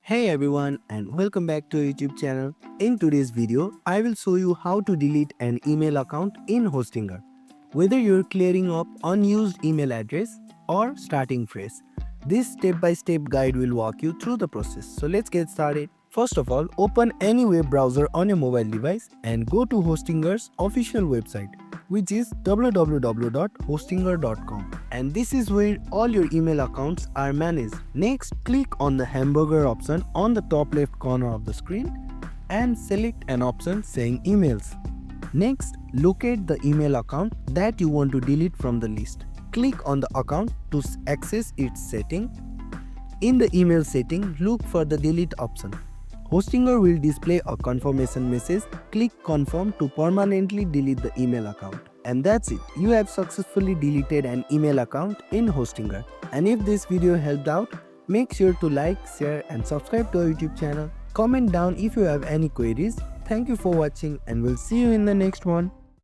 Hey everyone and welcome back to our YouTube channel. In today's video, I will show you how to delete an email account in Hostinger. Whether you're clearing up unused email address or starting fresh, this step-by-step guide will walk you through the process. So let's get started. First of all, open any web browser on your mobile device and go to Hostinger's official website, which is www.hostinger.com, and this is where all your email accounts are managed. Next, click on the hamburger option on the top left corner of the screen and select an option saying emails. Next, locate the email account that you want to delete from the list. Click on the account to access its setting. In the email setting, look for the delete option. Hostinger will display a confirmation message. Click confirm to permanently delete the email account. And that's it. You have successfully deleted an email account in Hostinger. And if this video helped out, make sure to like, share and subscribe to our YouTube channel. Comment down if you have any queries. Thank you for watching and we'll see you in the next one.